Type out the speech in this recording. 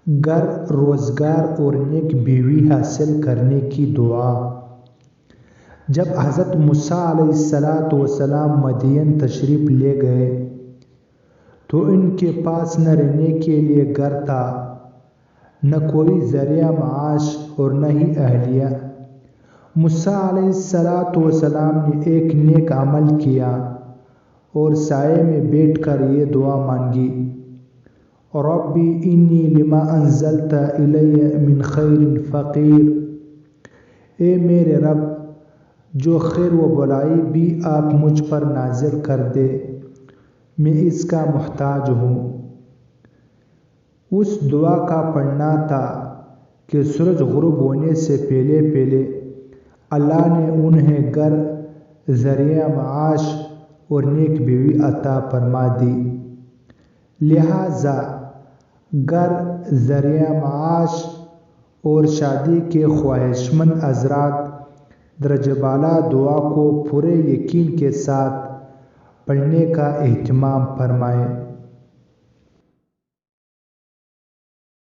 گھر، روزگار اور نیک بیوی حاصل کرنے کی دعا۔ جب حضرت موسیٰ علیہ السلام مدین تشریف لے گئے تو ان کے پاس نہ رہنے کے لیے گھر تھا، نہ کوئی ذریعہ معاش اور نہ ہی اہلیہ۔ موسیٰ علیہ السلام نے ایک نیک عمل کیا اور سائے میں بیٹھ کر یہ دعا مانگی: ربی انی لما انزلت الی من خیر فقیر۔ اے میرے رب، جو خیر و بھلائی بھی آپ مجھ پر نازل کر دے، میں اس کا محتاج ہوں۔ اس دعا کا پڑھنا تھا کہ سورج غروب ہونے سے پہلے پہلے اللہ نے انہیں گھر، ذریعہ معاش اور نیک بیوی عطا فرما دی۔ لہٰذا گھر، ذریعہ معاش اور شادی کے خواہشمند حضرات درجہ بالا دعا کو پورے یقین کے ساتھ پڑھنے کا اہتمام فرمائیں۔